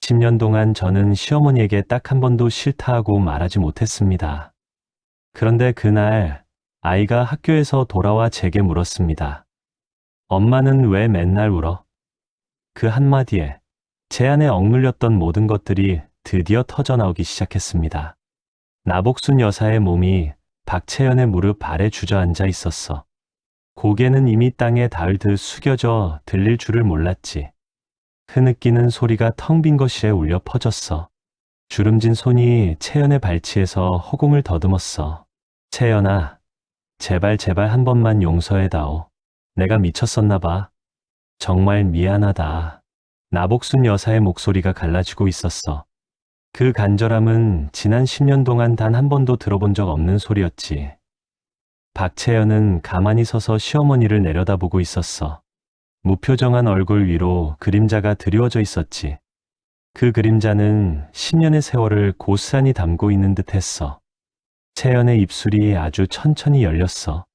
10년 동안 저는 시어머니에게 딱 한 번도 싫다고 말하지 못했습니다. 그런데 그날 아이가 학교에서 돌아와 제게 물었습니다. 엄마는 왜 맨날 울어? 그 한마디에 제 안에 억눌렸던 모든 것들이 드디어 터져나오기 시작했습니다. 나복순 여사의 몸이 박채연의 무릎 아래 주저앉아 있었어. 고개는 이미 땅에 닿을 듯 숙여져 들릴 줄을 몰랐지. 흐느끼는 소리가 텅 빈 거실에 울려 퍼졌어. 주름진 손이 채연의 발치에서 허공을 더듬었어. 채연아, 제발 한 번만 용서해다오. 내가 미쳤었나 봐. 정말 미안하다. 나복순 여사의 목소리가 갈라지고 있었어. 그 간절함은 지난 10년 동안 단 한 번도 들어본 적 없는 소리였지. 박채연은 가만히 서서 시어머니를 내려다보고 있었어. 무표정한 얼굴 위로 그림자가 드리워져 있었지. 그 그림자는 10년의 세월을 고스란히 담고 있는 듯 했어. 채연의 입술이 아주 천천히 열렸어.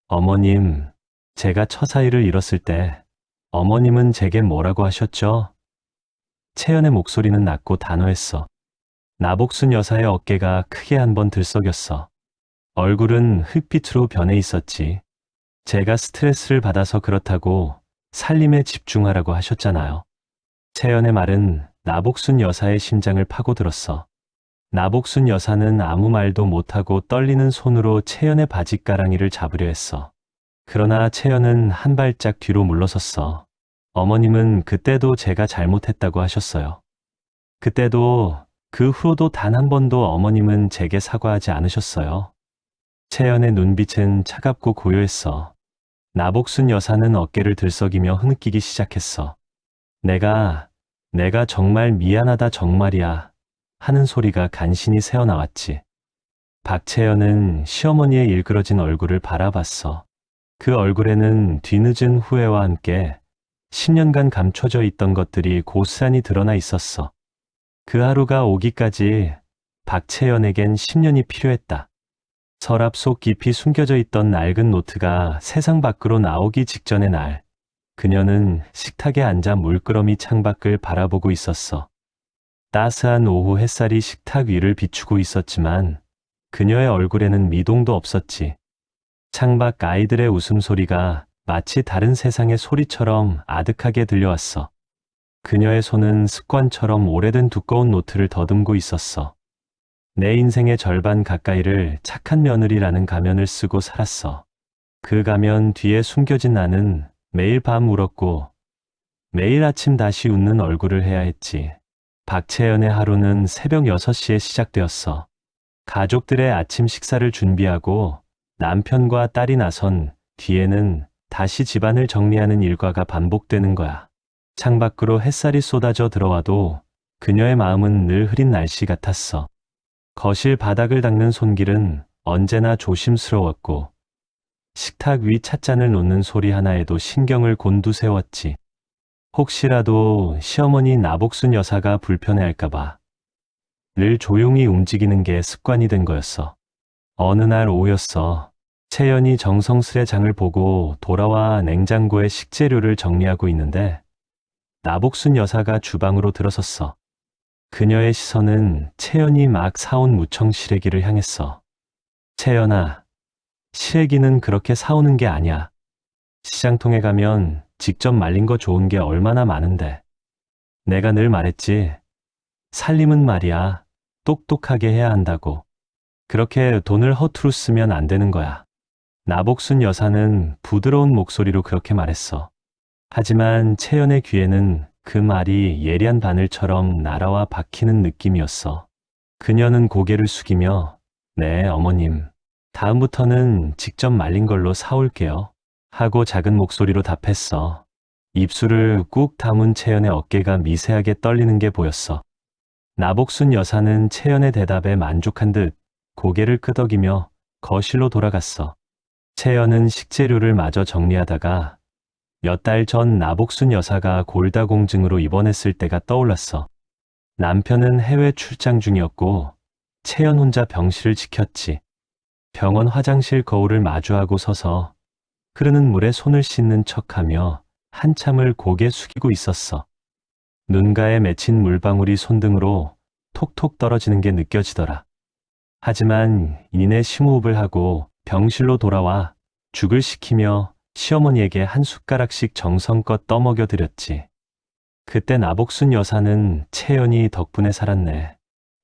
어머님, 제가 처사이를 잃었을 때 어머님은 제게 뭐라고 하셨죠? 채연의 목소리는 낮고 단호했어. 나복순 여사의 어깨가 크게 한번 들썩였어. 얼굴은 흑빛으로 변해 있었지. 제가 스트레스를 받아서 그렇다고 살림에 집중하라고 하셨잖아요. 채연의 말은 나복순 여사의 심장을 파고들었어. 나복순 여사는 아무 말도 못하고 떨리는 손으로 채연의 바짓가랑이를 잡으려 했어. 그러나 채연은 한 발짝 뒤로 물러섰어. 어머님은 그때도 제가 잘못했다고 하셨어요. 그때도 그 후로도 단 한 번도 어머님은 제게 사과하지 않으셨어요. 채연의 눈빛은 차갑고 고요했어. 나복순 여사는 어깨를 들썩이며 흐느끼기 시작했어. 내가 정말 미안하다 정말이야 하는 소리가 간신히 새어나왔지. 박채연은 시어머니의 일그러진 얼굴을 바라봤어. 그 얼굴에는 뒤늦은 후회와 함께 10년간 감춰져 있던 것들이 고스란히 드러나 있었어. 그 하루가 오기까지 박채연에겐 10년이 필요했다. 서랍 속 깊이 숨겨져 있던 낡은 노트가 세상 밖으로 나오기 직전의 날, 그녀는 식탁에 앉아 물끄러미 창밖을 바라보고 있었어. 따스한 오후 햇살이 식탁 위를 비추고 있었지만 그녀의 얼굴에는 미동도 없었지. 창밖 아이들의 웃음소리가 마치 다른 세상의 소리처럼 아득하게 들려왔어. 그녀의 손은 습관처럼 오래된 두꺼운 노트를 더듬고 있었어. 내 인생의 절반 가까이를 착한 며느리라는 가면을 쓰고 살았어. 그 가면 뒤에 숨겨진 나는 매일 밤 울었고 매일 아침 다시 웃는 얼굴을 해야 했지. 박채연의 하루는 새벽 6시에 시작되었어. 가족들의 아침 식사를 준비하고 남편과 딸이 나선 뒤에는 다시 집안을 정리하는 일과가 반복되는 거야. 창밖으로 햇살이 쏟아져 들어와도 그녀의 마음은 늘 흐린 날씨 같았어. 거실 바닥을 닦는 손길은 언제나 조심스러웠고 식탁 위 찻잔을 놓는 소리 하나에도 신경을 곤두세웠지. 혹시라도 시어머니 나복순 여사가 불편해할까봐 늘 조용히 움직이는 게 습관이 된 거였어. 어느 날 오후였어. 채연이 정성스레 장을 보고 돌아와 냉장고에 식재료를 정리하고 있는데 나복순 여사가 주방으로 들어섰어. 그녀의 시선은 채연이 막 사온 무청 시래기를 향했어. 채연아, 시래기는 그렇게 사오는 게 아니야. 시장통에 가면 직접 말린 거 좋은 게 얼마나 많은데. 내가 늘 말했지. 살림은 말이야. 똑똑하게 해야 한다고. 그렇게 돈을 허투루 쓰면 안 되는 거야. 나복순 여사는 부드러운 목소리로 그렇게 말했어. 하지만 채연의 귀에는 그 말이 예리한 바늘처럼 날아와 박히는 느낌이었어. 그녀는 고개를 숙이며 네, 어머님. 다음부터는 직접 말린 걸로 사올게요. 하고 작은 목소리로 답했어. 입술을 꾹 다문 채연의 어깨가 미세하게 떨리는 게 보였어. 나복순 여사는 채연의 대답에 만족한 듯 고개를 끄덕이며 거실로 돌아갔어. 채연은 식재료를 마저 정리하다가 몇 달 전 나복순 여사가 골다공증으로 입원했을 때가 떠올랐어. 남편은 해외 출장 중이었고 채연 혼자 병실을 지켰지. 병원 화장실 거울을 마주하고 서서 흐르는 물에 손을 씻는 척하며 한참을 고개 숙이고 있었어. 눈가에 맺힌 물방울이 손등으로 톡톡 떨어지는 게 느껴지더라. 하지만 이내 심호흡을 하고 병실로 돌아와 죽을 시키며 시어머니에게 한 숟가락씩 정성껏 떠먹여 드렸지. 그때 나복순 여사는 채연이 덕분에 살았네.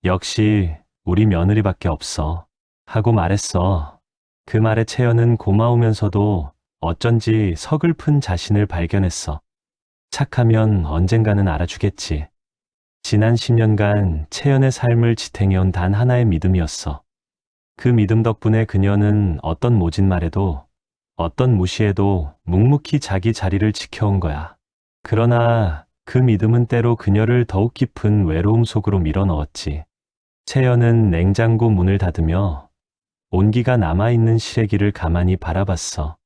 역시 우리 며느리밖에 없어. 하고 말했어. 그 말에 채연은 고마우면서도 어쩐지 서글픈 자신을 발견했어. 착하면 언젠가는 알아주겠지. 지난 10년간 채연의 삶을 지탱해온 단 하나의 믿음이었어. 그 믿음 덕분에 그녀는 어떤 모진 말에도 어떤 무시에도 묵묵히 자기 자리를 지켜온 거야. 그러나 그 믿음은 때로 그녀를 더욱 깊은 외로움 속으로 밀어넣었지. 채연은 냉장고 문을 닫으며 온기가 남아있는 시래기를 가만히 바라봤어.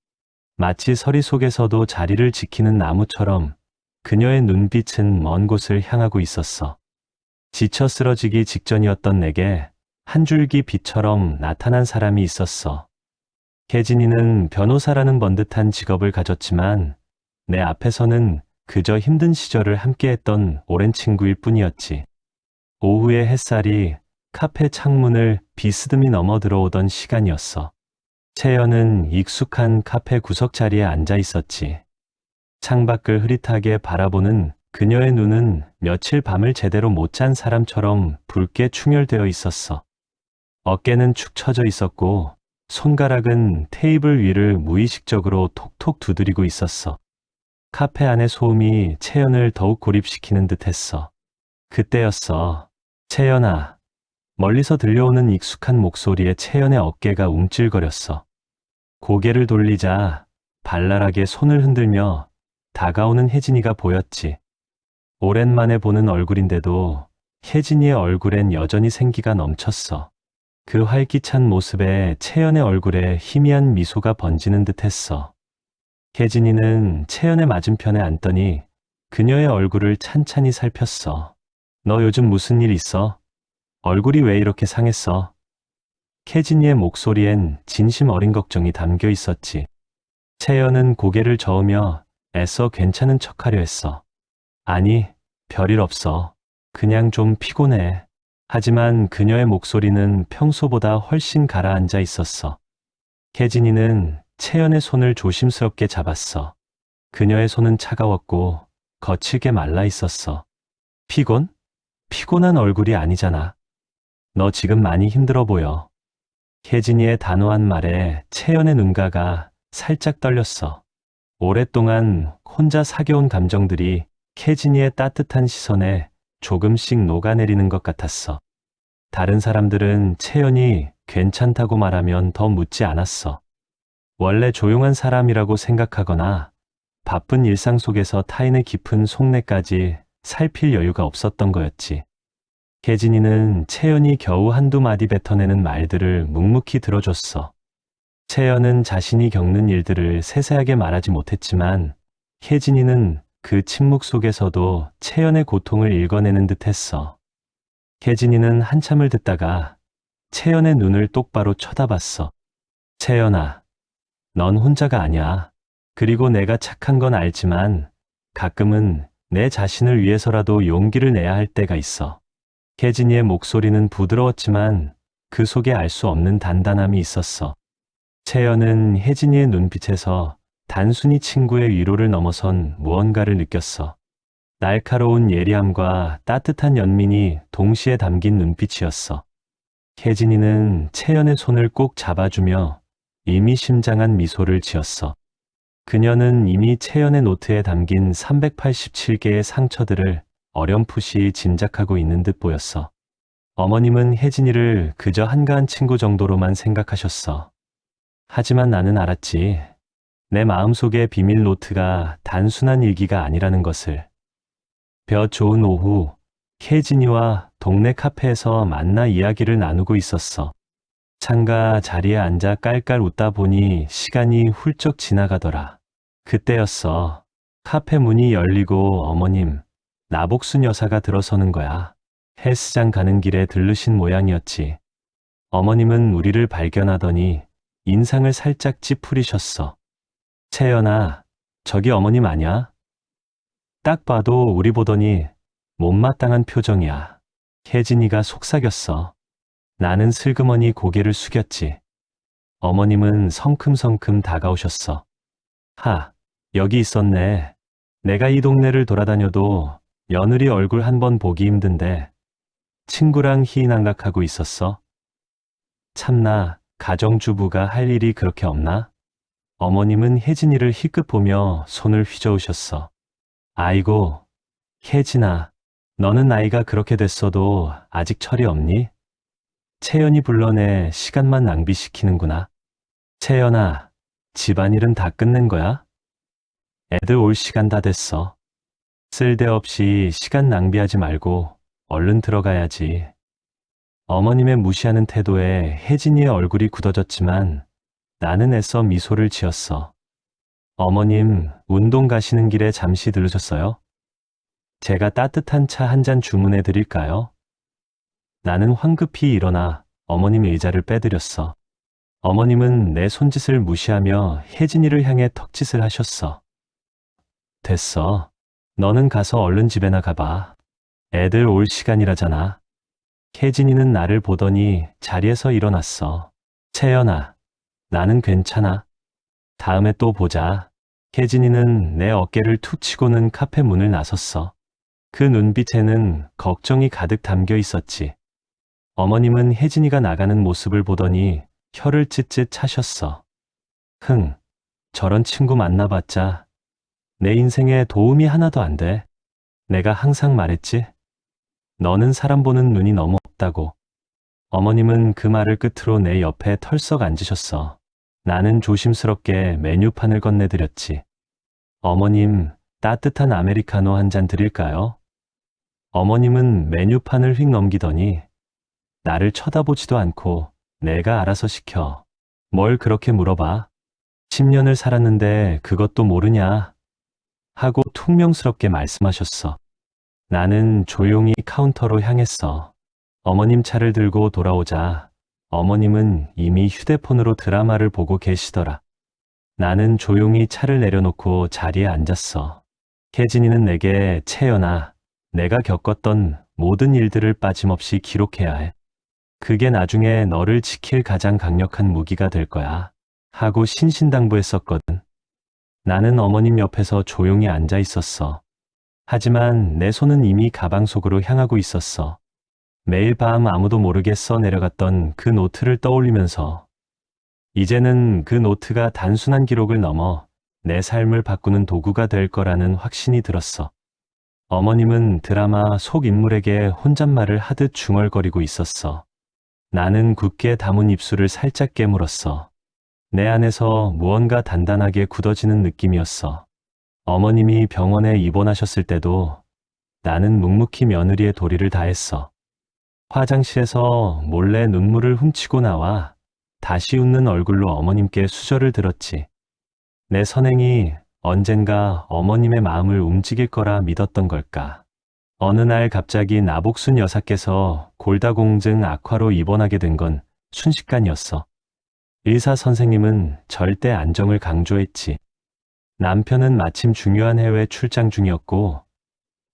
마치 서리 속에서도 자리를 지키는 나무처럼 그녀의 눈빛은 먼 곳을 향하고 있었어. 지쳐 쓰러지기 직전이었던 내게 한 줄기 빛처럼 나타난 사람이 있었어. 혜진이는 변호사라는 번듯한 직업을 가졌지만 내 앞에서는 그저 힘든 시절을 함께했던 오랜 친구일 뿐이었지. 오후의 햇살이 카페 창문을 비스듬히 넘어 들어오던 시간이었어. 채연은 익숙한 카페 구석 자리에 앉아 있었지. 창밖을 흐릿하게 바라보는 그녀의 눈은 며칠 밤을 제대로 못 잔 사람처럼 붉게 충혈되어 있었어. 어깨는 축 처져 있었고 손가락은 테이블 위를 무의식적으로 톡톡 두드리고 있었어. 카페 안의 소음이 채연을 더욱 고립시키는 듯했어. 그때였어. 채연아. 멀리서 들려오는 익숙한 목소리에 채연의 어깨가 움찔거렸어. 고개를 돌리자 발랄하게 손을 흔들며 다가오는 혜진이가 보였지. 오랜만에 보는 얼굴인데도 혜진이의 얼굴엔 여전히 생기가 넘쳤어. 그 활기찬 모습에 채연의 얼굴에 희미한 미소가 번지는 듯했어. 혜진이는 채연의 맞은편에 앉더니 그녀의 얼굴을 찬찬히 살폈어. 너 요즘 무슨 일 있어? 얼굴이 왜 이렇게 상했어? 혜진이의 목소리엔 진심 어린 걱정이 담겨 있었지. 채연은 고개를 저으며 애써 괜찮은 척하려 했어. 아니, 별일 없어. 그냥 좀 피곤해. 하지만 그녀의 목소리는 평소보다 훨씬 가라앉아 있었어. 혜진이는 채연의 손을 조심스럽게 잡았어. 그녀의 손은 차가웠고 거칠게 말라 있었어. 피곤? 피곤한 얼굴이 아니잖아. 너 지금 많이 힘들어 보여. 혜진이의 단호한 말에 채연의 눈가가 살짝 떨렸어. 오랫동안 혼자 사겨온 감정들이 혜진이의 따뜻한 시선에 조금씩 녹아내리는 것 같았어. 다른 사람들은 채연이 괜찮다고 말하면 더 묻지 않았어. 원래 조용한 사람이라고 생각하거나 바쁜 일상 속에서 타인의 깊은 속내까지 살필 여유가 없었던 거였지. 혜진이는 채연이 겨우 한두 마디 뱉어내는 말들을 묵묵히 들어줬어. 채연은 자신이 겪는 일들을 세세하게 말하지 못했지만 혜진이는 그 침묵 속에서도 채연의 고통을 읽어내는 듯했어. 혜진이는 한참을 듣다가 채연의 눈을 똑바로 쳐다봤어. 채연아, 넌 혼자가 아니야. 그리고 내가 착한 건 알지만 가끔은 내 자신을 위해서라도 용기를 내야 할 때가 있어. 혜진이의 목소리는 부드러웠지만 그 속에 알 수 없는 단단함이 있었어. 채연은 혜진이의 눈빛에서 단순히 친구의 위로를 넘어선 무언가를 느꼈어. 날카로운 예리함과 따뜻한 연민이 동시에 담긴 눈빛이었어. 혜진이는 채연의 손을 꼭 잡아주며 의미심장한 미소를 지었어. 그녀는 이미 채연의 노트에 담긴 387개의 상처들을 어렴풋이 짐작하고 있는 듯 보였어. 어머님은 혜진이를 그저 한가한 친구 정도로만 생각하셨어. 하지만 나는 알았지. 내 마음속의 비밀 노트가 단순한 일기가 아니라는 것을. 볕 좋은 오후, 혜진이와 동네 카페에서 만나 이야기를 나누고 있었어. 창가 자리에 앉아 깔깔 웃다 보니 시간이 훌쩍 지나가더라. 그때였어. 카페 문이 열리고 어머님, 나복순 여사가 들어서는 거야. 헬스장 가는 길에 들르신 모양이었지. 어머님은 우리를 발견하더니 인상을 살짝 찌푸리셨어. 채연아, 저기 어머님 아냐? 딱 봐도 우리 보더니 못마땅한 표정이야. 혜진이가 속삭였어. 나는 슬그머니 고개를 숙였지. 어머님은 성큼성큼 다가오셨어. 여기 있었네. 내가 이 동네를 돌아다녀도 며느리 얼굴 한 번 보기 힘든데 친구랑 희희낙락하고 있었어. 참나, 가정주부가 할 일이 그렇게 없나? 어머님은 혜진이를 희끗 보며 손을 휘저으셨어. 아이고, 혜진아, 너는 나이가 그렇게 됐어도 아직 철이 없니? 채연이 불러내 시간만 낭비시키는구나. 채연아, 집안일은 다 끝낸 거야? 애들 올 시간 다 됐어. 쓸데없이 시간 낭비하지 말고 얼른 들어가야지. 어머님의 무시하는 태도에 혜진이의 얼굴이 굳어졌지만 나는 애써 미소를 지었어. 어머님, 운동 가시는 길에 잠시 들르셨어요? 제가 따뜻한 차 한 잔 주문해 드릴까요? 나는 황급히 일어나 어머님 의자를 빼드렸어. 어머님은 내 손짓을 무시하며 혜진이를 향해 턱짓을 하셨어. 됐어. 너는 가서 얼른 집에나 가봐. 애들 올 시간이라잖아. 혜진이는 나를 보더니 자리에서 일어났어. 채연아, 나는 괜찮아. 다음에 또 보자. 혜진이는 내 어깨를 툭 치고는 카페 문을 나섰어. 그 눈빛에는 걱정이 가득 담겨 있었지. 어머님은 혜진이가 나가는 모습을 보더니 혀를 찢찢 차셨어. 저런 친구 만나봤자 내 인생에 도움이 하나도 안 돼. 내가 항상 말했지. 너는 사람 보는 눈이 너무 없다고. 어머님은 그 말을 끝으로 내 옆에 털썩 앉으셨어. 나는 조심스럽게 메뉴판을 건네드렸지. 어머님, 따뜻한 아메리카노 한 잔 드릴까요? 어머님은 메뉴판을 휙 넘기더니 나를 쳐다보지도 않고 내가 알아서 시켜. 뭘 그렇게 물어봐? 10년을 살았는데 그것도 모르냐? 하고 퉁명스럽게 말씀하셨어. 나는 조용히 카운터로 향했어. 어머님 차를 들고 돌아오자 어머님은 이미 휴대폰으로 드라마를 보고 계시더라. 나는 조용히 차를 내려놓고 자리에 앉았어. 혜진이는 내게 채연아, 내가 겪었던 모든 일들을 빠짐없이 기록해야 해. 그게 나중에 너를 지킬 가장 강력한 무기가 될 거야. 하고 신신당부했었거든. 나는 어머님 옆에서 조용히 앉아 있었어. 하지만 내 손은 이미 가방 속으로 향하고 있었어. 매일 밤 아무도 모르게 써 내려갔던 그 노트를 떠올리면서 이제는 그 노트가 단순한 기록을 넘어 내 삶을 바꾸는 도구가 될 거라는 확신이 들었어. 어머님은 드라마 속 인물에게 혼잣말을 하듯 중얼거리고 있었어. 나는 굳게 담은 입술을 살짝 깨물었어. 내 안에서 무언가 단단하게 굳어지는 느낌이었어. 어머님이 병원에 입원하셨을 때도 나는 묵묵히 며느리의 도리를 다했어. 화장실에서 몰래 눈물을 훔치고 나와 다시 웃는 얼굴로 어머님께 수저를 들었지. 내 선행이 언젠가 어머님의 마음을 움직일 거라 믿었던 걸까. 어느 날 갑자기 나복순 여사께서 골다공증 악화로 입원하게 된 건 순식간이었어. 의사 선생님은 절대 안정을 강조했지. 남편은 마침 중요한 해외 출장 중이었고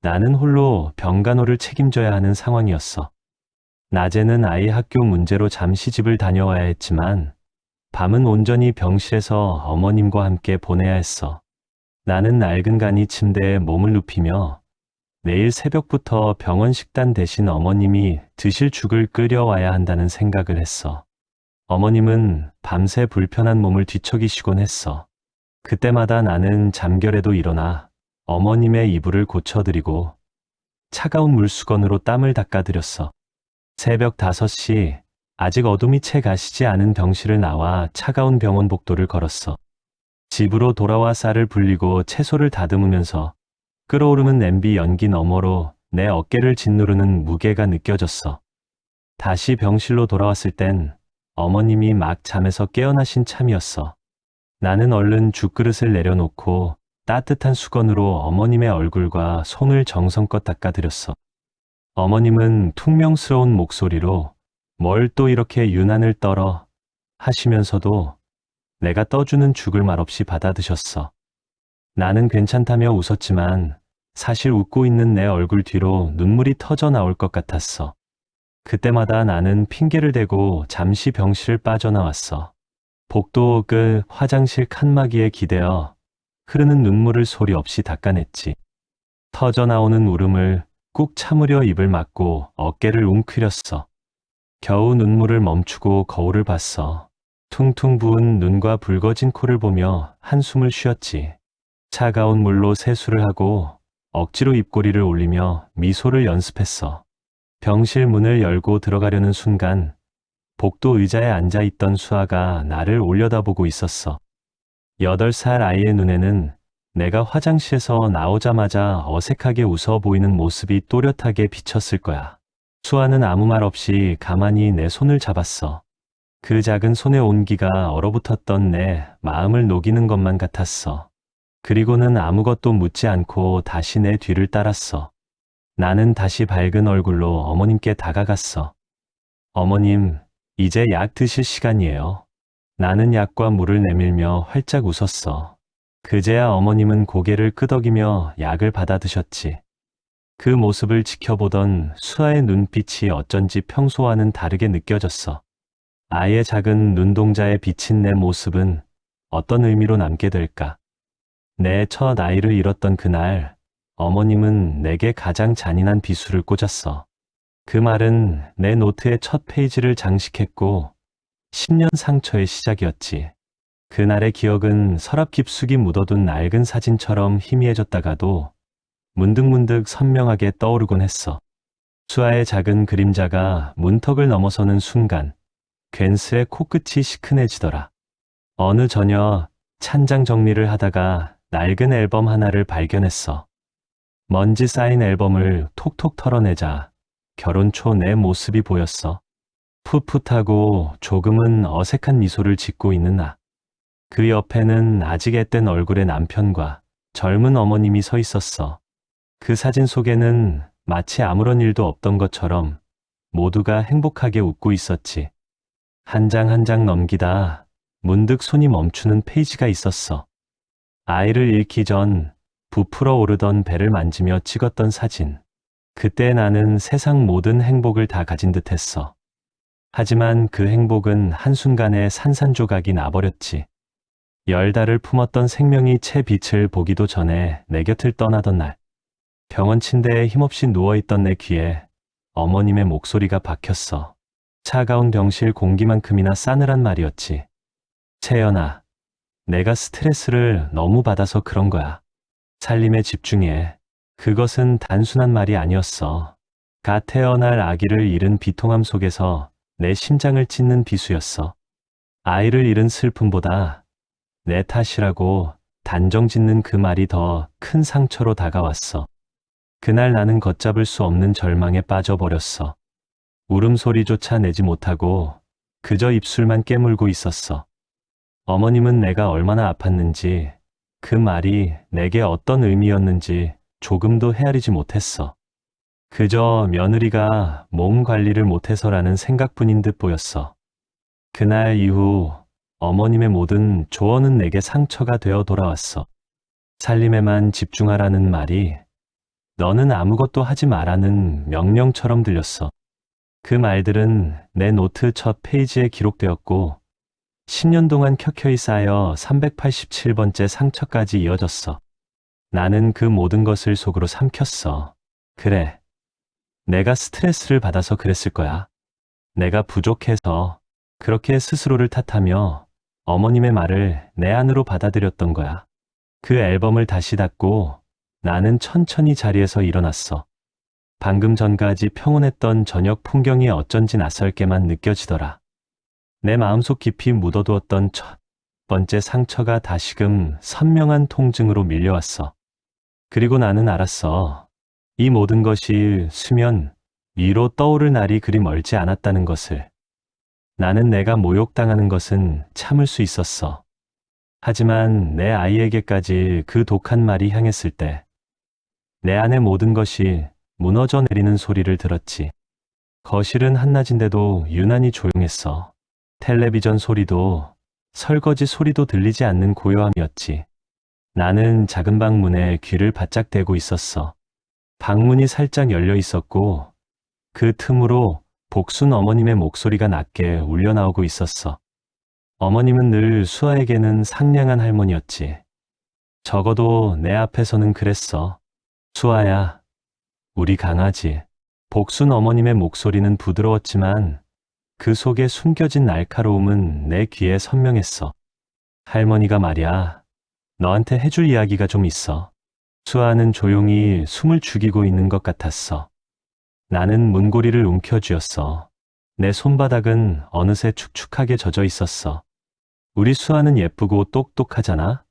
나는 홀로 병간호를 책임져야 하는 상황이었어. 낮에는 아이 학교 문제로 잠시 집을 다녀와야 했지만 밤은 온전히 병실에서 어머님과 함께 보내야 했어. 나는 낡은 간이 침대에 몸을 눕히며 내일 새벽부터 병원 식단 대신 어머님이 드실 죽을 끓여와야 한다는 생각을 했어. 어머님은 밤새 불편한 몸을 뒤척이시곤 했어. 그때마다 나는 잠결에도 일어나 어머님의 이불을 고쳐드리고 차가운 물수건으로 땀을 닦아드렸어. 새벽 5시, 아직 어둠이 채 가시지 않은 병실을 나와 차가운 병원 복도를 걸었어. 집으로 돌아와 쌀을 불리고 채소를 다듬으면서 끓어오르는 냄비 연기 너머로 내 어깨를 짓누르는 무게가 느껴졌어. 다시 병실로 돌아왔을 땐 어머님이 막 잠에서 깨어나신 참이었어. 나는 얼른 죽그릇을 내려놓고 따뜻한 수건으로 어머님의 얼굴과 손을 정성껏 닦아드렸어. 어머님은 퉁명스러운 목소리로 뭘 또 이렇게 유난을 떨어 하시면서도 내가 떠주는 죽을 말없이 받아드셨어. 나는 괜찮다며 웃었지만 사실 웃고 있는 내 얼굴 뒤로 눈물이 터져 나올 것 같았어. 그때마다 나는 핑계를 대고 잠시 병실을 빠져나왔어. 복도 끝 화장실 칸막이에 기대어 흐르는 눈물을 소리 없이 닦아냈지. 터져 나오는 울음을 꾹 참으려 입을 막고 어깨를 웅크렸어. 겨우 눈물을 멈추고 거울을 봤어. 퉁퉁 부은 눈과 붉어진 코를 보며 한숨을 쉬었지. 차가운 물로 세수를 하고 억지로 입꼬리를 올리며 미소를 연습했어. 병실 문을 열고 들어가려는 순간 복도 의자에 앉아있던 수아가 나를 올려다보고 있었어. 8살 아이의 눈에는 내가 화장실에서 나오자마자 어색하게 웃어 보이는 모습이 또렷하게 비쳤을 거야. 수아는 아무 말 없이 가만히 내 손을 잡았어. 그 작은 손의 온기가 얼어붙었던 내 마음을 녹이는 것만 같았어. 그리고는 아무것도 묻지 않고 다시 내 뒤를 따랐어. 나는 다시 밝은 얼굴로 어머님께 다가갔어. 어머님, 이제 약 드실 시간이에요. 나는 약과 물을 내밀며 활짝 웃었어. 그제야 어머님은 고개를 끄덕이며 약을 받아 드셨지. 그 모습을 지켜보던 수아의 눈빛이 어쩐지 평소와는 다르게 느껴졌어. 아이의 작은 눈동자에 비친 내 모습은 어떤 의미로 남게 될까? 내 첫 아이를 잃었던 그날, 어머님은 내게 가장 잔인한 비수를 꽂았어. 그 말은 내 노트의 첫 페이지를 장식했고 10년 상처의 시작이었지. 그날의 기억은 서랍 깊숙이 묻어둔 낡은 사진처럼 희미해졌다가도 문득문득 선명하게 떠오르곤 했어. 수아의 작은 그림자가 문턱을 넘어서는 순간 괜스레 코끝이 시큰해지더라. 어느 저녁 찬장 정리를 하다가 낡은 앨범 하나를 발견했어. 먼지 쌓인 앨범을 톡톡 털어내자 결혼 초 내 모습이 보였어. 풋풋하고 조금은 어색한 미소를 짓고 있는 나. 그 옆에는 아직 앳된 얼굴의 남편과 젊은 어머님이 서 있었어. 그 사진 속에는 마치 아무런 일도 없던 것처럼 모두가 행복하게 웃고 있었지. 한 장 한 장 넘기다 문득 손이 멈추는 페이지가 있었어. 아이를 잃기 전 부풀어 오르던 배를 만지며 찍었던 사진. 그때 나는 세상 모든 행복을 다 가진 듯했어. 하지만 그 행복은 한순간에 산산조각이 나버렸지. 10달을 품었던 생명이 채 빛을 보기도 전에 내 곁을 떠나던 날, 병원 침대에 힘없이 누워있던 내 귀에 어머님의 목소리가 박혔어. 차가운 병실 공기만큼이나 싸늘한 말이었지. 채연아, 내가 스트레스를 너무 받아서 그런 거야. 살림에 집중해. 그것은 단순한 말이 아니었어. 갓 태어날 아기를 잃은 비통함 속에서 내 심장을 찢는 비수였어. 아이를 잃은 슬픔보다 내 탓이라고 단정 짓는 그 말이 더 큰 상처로 다가왔어. 그날 나는 걷잡을 수 없는 절망에 빠져버렸어. 울음소리조차 내지 못하고 그저 입술만 깨물고 있었어. 어머님은 내가 얼마나 아팠는지, 그 말이 내게 어떤 의미였는지 조금도 헤아리지 못했어. 그저 며느리가 몸 관리를 못해서라는 생각뿐인 듯 보였어. 그날 이후 어머님의 모든 조언은 내게 상처가 되어 돌아왔어. 살림에만 집중하라는 말이 너는 아무것도 하지 마라는 명령처럼 들렸어. 그 말들은 내 노트 첫 페이지에 기록되었고 10년 동안 켜켜이 쌓여 387번째 상처까지 이어졌어. 나는 그 모든 것을 속으로 삼켰어. 그래, 내가 스트레스를 받아서 그랬을 거야. 내가 부족해서 그렇게 스스로를 탓하며 어머님의 말을 내 안으로 받아들였던 거야. 그 앨범을 다시 닫고 나는 천천히 자리에서 일어났어. 방금 전까지 평온했던 저녁 풍경이 어쩐지 낯설게만 느껴지더라. 내 마음속 깊이 묻어두었던 첫 번째 상처가 다시금 선명한 통증으로 밀려왔어. 그리고 나는 알았어. 이 모든 것이 수면 위로 떠오를 날이 그리 멀지 않았다는 것을. 나는 내가 모욕당하는 것은 참을 수 있었어. 하지만 내 아이에게까지 그 독한 말이 향했을 때 내 안의 모든 것이 무너져 내리는 소리를 들었지. 거실은 한낮인데도 유난히 조용했어. 텔레비전 소리도 설거지 소리도 들리지 않는 고요함이었지. 나는 작은 방문에 귀를 바짝 대고 있었어. 방문이 살짝 열려 있었고 그 틈으로 복순 어머님의 목소리가 낮게 울려 나오고 있었어. 어머님은 늘 수아에게는 상냥한 할머니였지. 적어도 내 앞에서는 그랬어. 수아야, 우리 강아지. 복순 어머님의 목소리는 부드러웠지만 그 속에 숨겨진 날카로움은 내 귀에 선명했어. 할머니가 말이야, 너한테 해줄 이야기가 좀 있어. 수아는 조용히 숨을 죽이고 있는 것 같았어. 나는 문고리를 움켜쥐었어. 내 손바닥은 어느새 축축하게 젖어 있었어. 우리 수아는 예쁘고 똑똑하잖아?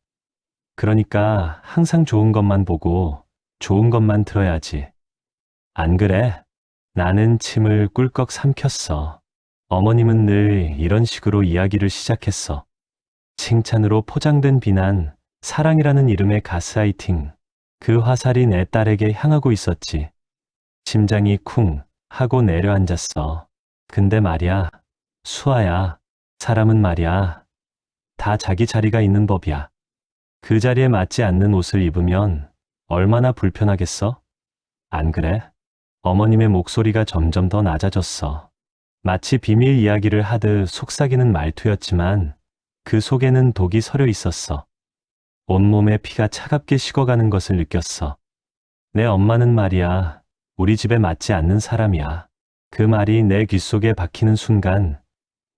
그러니까 항상 좋은 것만 보고 좋은 것만 들어야지. 안 그래? 나는 침을 꿀꺽 삼켰어. 어머님은 늘 이런 식으로 이야기를 시작했어. 칭찬으로 포장된 비난, 사랑이라는 이름의 가스라이팅. 그 화살이 내 딸에게 향하고 있었지. 심장이 쿵 하고 내려앉았어. 근데 말이야, 수아야, 사람은 말이야, 다 자기 자리가 있는 법이야. 그 자리에 맞지 않는 옷을 입으면 얼마나 불편하겠어? 안 그래? 어머님의 목소리가 점점 더 낮아졌어. 마치 비밀 이야기를 하듯 속삭이는 말투였지만 그 속에는 독이 서려 있었어. 온몸에 피가 차갑게 식어가는 것을 느꼈어. 내 엄마는 말이야, 우리 집에 맞지 않는 사람이야. 그 말이 내 귓속에 박히는 순간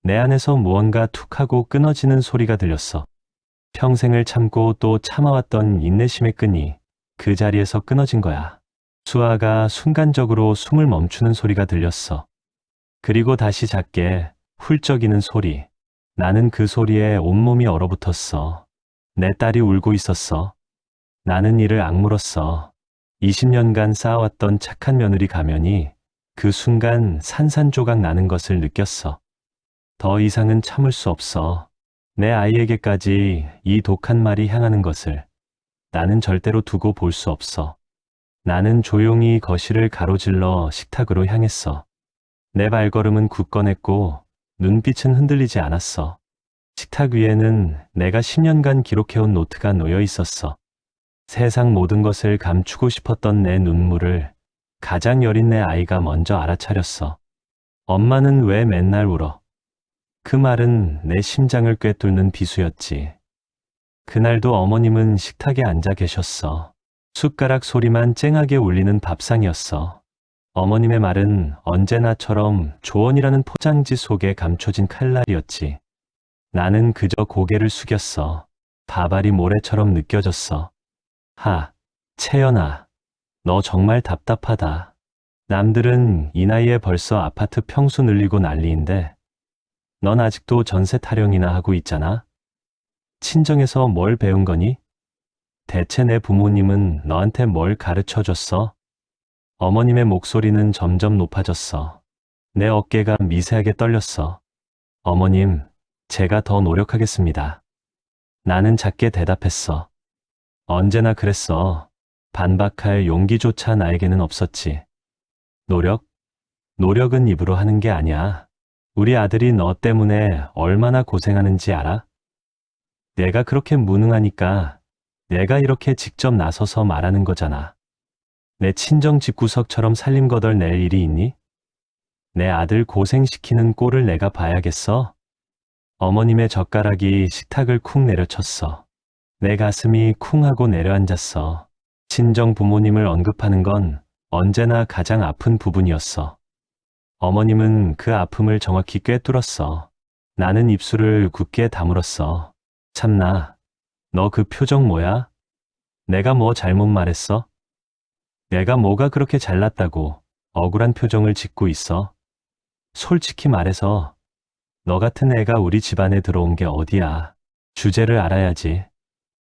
내 안에서 무언가 툭 하고 끊어지는 소리가 들렸어. 평생을 참고 또 참아왔던 인내심의 끈이 그 자리에서 끊어진 거야. 수아가 순간적으로 숨을 멈추는 소리가 들렸어. 그리고 다시 작게 훌쩍이는 소리. 나는 그 소리에 온몸이 얼어붙었어. 내 딸이 울고 있었어. 나는 이를 악물었어. 20년간 쌓아왔던 착한 며느리 가면이 그 순간 산산조각 나는 것을 느꼈어. 더 이상은 참을 수 없어. 내 아이에게까지 이 독한 말이 향하는 것을 나는 절대로 두고 볼 수 없어. 나는 조용히 거실을 가로질러 식탁으로 향했어. 내 발걸음은 굳건했고 눈빛은 흔들리지 않았어. 식탁 위에는 내가 10년간 기록해온 노트가 놓여 있었어. 세상 모든 것을 감추고 싶었던 내 눈물을 가장 여린 내 아이가 먼저 알아차렸어. 엄마는 왜 맨날 울어? 그 말은 내 심장을 꿰뚫는 비수였지. 그날도 어머님은 식탁에 앉아 계셨어. 숟가락 소리만 쨍하게 울리는 밥상이었어. 어머님의 말은 언제나처럼 조언이라는 포장지 속에 감춰진 칼날이었지. 나는 그저 고개를 숙였어. 밥알이 모래처럼 느껴졌어. 채연아, 너 정말 답답하다. 남들은 이 나이에 벌써 아파트 평수 늘리고 난리인데 넌 아직도 전세 타령이나 하고 있잖아. 친정에서 뭘 배운 거니? 대체 내 부모님은 너한테 뭘 가르쳐 줬어? 어머님의 목소리는 점점 높아졌어. 내 어깨가 미세하게 떨렸어. 어머님, 제가 더 노력하겠습니다. 나는 작게 대답했어. 언제나 그랬어. 반박할 용기조차 나에게는 없었지. 노력은 입으로 하는 게 아니야. 우리 아들이 너 때문에 얼마나 고생하는지 알아? 내가 그렇게 무능하니까 내가 이렇게 직접 나서서 말하는 거잖아. 내 친정 집구석처럼 살림거덜 낼 일이 있니? 내 아들 고생시키는 꼴을 내가 봐야겠어? 어머님의 젓가락이 식탁을 쿵 내려쳤어. 내 가슴이 쿵 하고 내려앉았어. 친정 부모님을 언급하는 건 언제나 가장 아픈 부분이었어. 어머님은 그 아픔을 정확히 꿰뚫었어. 나는 입술을 굳게 다물었어. 참나, 너 그 표정 뭐야? 내가 뭐 잘못 말했어? 내가 뭐가 그렇게 잘났다고 억울한 표정을 짓고 있어? 솔직히 말해서 너 같은 애가 우리 집안에 들어온 게 어디야? 주제를 알아야지.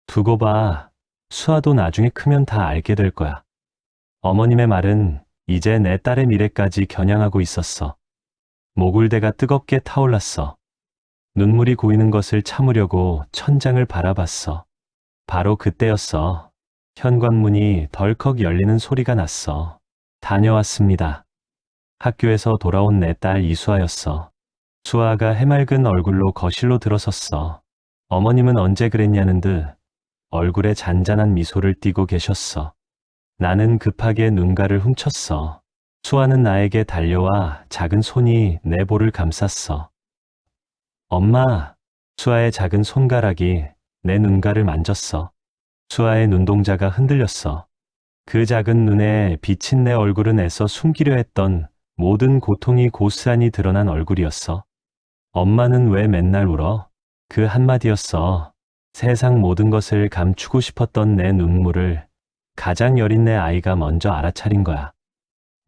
두고 봐. 수아도 나중에 크면 다 알게 될 거야. 어머님의 말은 이제 내 딸의 미래까지 겨냥하고 있었어. 목울대가 뜨겁게 타올랐어. 눈물이 고이는 것을 참으려고 천장을 바라봤어. 바로 그때였어. 현관문이 덜컥 열리는 소리가 났어. 다녀왔습니다. 학교에서 돌아온 내 딸 이수아였어. 수아가 해맑은 얼굴로 거실로 들어섰어. 어머님은 언제 그랬냐는 듯 얼굴에 잔잔한 미소를 띠고 계셨어. 나는 급하게 눈가를 훔쳤어. 수아는 나에게 달려와 작은 손이 내 볼을 감쌌어. 엄마, 수아의 작은 손가락이 내 눈가를 만졌어. 수아의 눈동자가 흔들렸어. 그 작은 눈에 비친 내 얼굴은 애써 숨기려 했던 모든 고통이 고스란히 드러난 얼굴이었어. 엄마는 왜 맨날 울어? 그 한마디였어. 세상 모든 것을 감추고 싶었던 내 눈물을 가장 여린 내 아이가 먼저 알아차린 거야.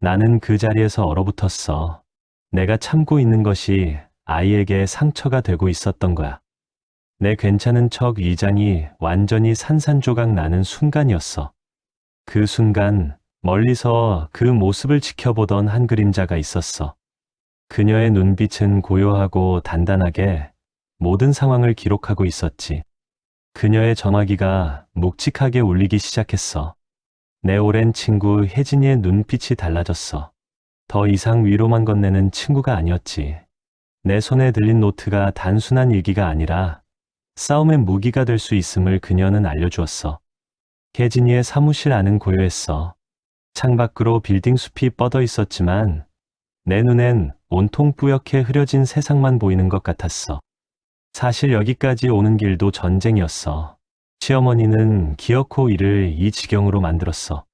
나는 그 자리에서 얼어붙었어. 내가 참고 있는 것이 아이에게 상처가 되고 있었던 거야. 내 괜찮은 척 위장이 완전히 산산조각 나는 순간이었어. 그 순간 멀리서 그 모습을 지켜보던 한 그림자가 있었어. 그녀의 눈빛은 고요하고 단단하게 모든 상황을 기록하고 있었지. 그녀의 전화기가 묵직하게 울리기 시작했어. 내 오랜 친구 혜진이의 눈빛이 달라졌어. 더 이상 위로만 건네는 친구가 아니었지. 내 손에 들린 노트가 단순한 일기가 아니라 싸움의 무기가 될 수 있음을 그녀는 알려주었어. 혜진이의 사무실 안은 고요했어. 창밖으로 빌딩 숲이 뻗어 있었지만 내 눈엔 온통 뿌옇게 흐려진 세상만 보이는 것 같았어. 사실 여기까지 오는 길도 전쟁이었어. 시어머니는 기어코 이를 이 지경으로 만들었어.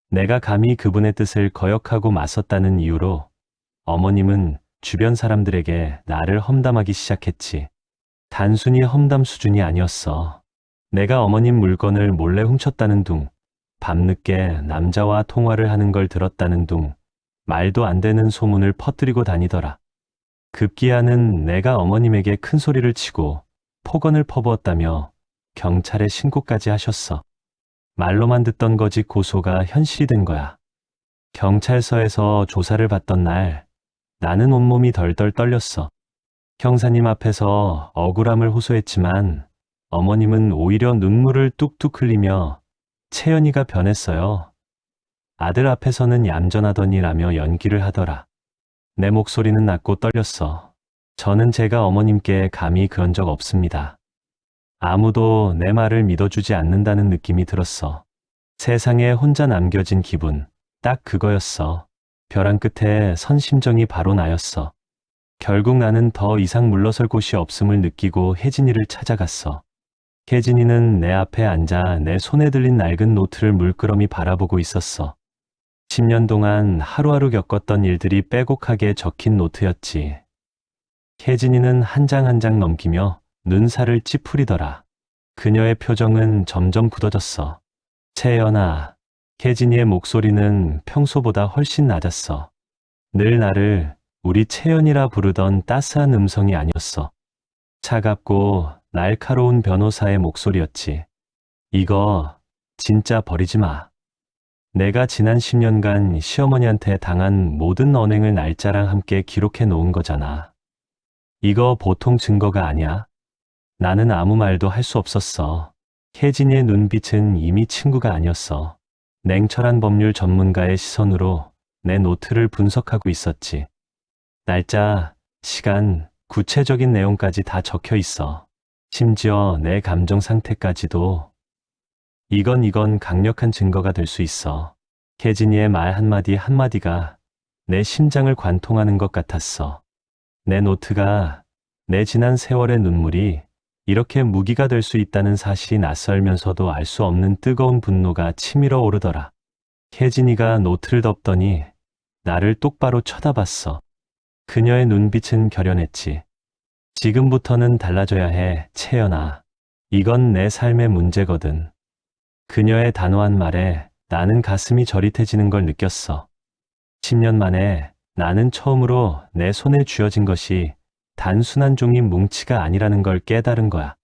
내가 감히 그분의 뜻을 거역하고 맞섰다는 이유로 어머님은 주변 사람들에게 나를 험담하기 시작했지. 단순히 험담 수준이 아니었어. 내가 어머님 물건을 몰래 훔쳤다는 둥, 밤늦게 남자와 통화를 하는 걸 들었다는 둥, 말도 안 되는 소문을 퍼뜨리고 다니더라. 급기야는 내가 어머님에게 큰 소리를 치고 폭언을 퍼부었다며 경찰에 신고까지 하셨어. 말로만 듣던 거짓 고소가 현실이 된 거야. 경찰서에서 조사를 받던 날 나는 온몸이 덜덜 떨렸어. 형사님 앞에서 억울함을 호소했지만 어머님은 오히려 눈물을 뚝뚝 흘리며 채연이가 변했어요. 아들 앞에서는 얌전하더니라며 연기를 하더라. 내 목소리는 낮고 떨렸어. 저는 제가 어머님께 감히 그런 적 없습니다. 아무도 내 말을 믿어주지 않는다는 느낌이 들었어. 세상에 혼자 남겨진 기분, 딱 그거였어. 벼랑 끝에 선 심정이 바로 나였어. 결국 나는 더 이상 물러설 곳이 없음을 느끼고 혜진이를 찾아갔어. 혜진이는 내 앞에 앉아 내 손에 들린 낡은 노트를 물끄러미 바라보고 있었어. 10년 동안 하루하루 겪었던 일들이 빼곡하게 적힌 노트였지. 혜진이는 한 장 한 장 넘기며 눈살을 찌푸리더라. 그녀의 표정은 점점 굳어졌어. 채연아, 혜진이의 목소리는 평소보다 훨씬 낮았어. 늘 나를 우리 채연이라 부르던 따스한 음성이 아니었어. 차갑고 날카로운 변호사의 목소리였지. 이거 진짜 버리지 마. 내가 지난 10년간 시어머니한테 당한 모든 언행을 날짜랑 함께 기록해 놓은 거잖아. 이거 보통 증거가 아니야. 나는 아무 말도 할 수 없었어. 혜진이의 눈빛은 이미 친구가 아니었어. 냉철한 법률 전문가의 시선으로 내 노트를 분석하고 있었지. 날짜, 시간, 구체적인 내용까지 다 적혀 있어. 심지어 내 감정 상태까지도. 이건 강력한 증거가 될 수 있어. 혜진이의 말 한마디 한마디가 내 심장을 관통하는 것 같았어. 내 노트가, 내 지난 세월의 눈물이 이렇게 무기가 될 수 있다는 사실이 낯설면서도 알 수 없는 뜨거운 분노가 치밀어 오르더라. 혜진이가 노트를 덮더니 나를 똑바로 쳐다봤어. 그녀의 눈빛은 결연했지. 지금부터는 달라져야 해, 채연아. 이건 내 삶의 문제거든. 그녀의 단호한 말에 나는 가슴이 저릿해지는 걸 느꼈어. 10년 만에 나는 처음으로 내 손에 쥐어진 것이 단순한 종이 뭉치가 아니라는 걸 깨달은 거야.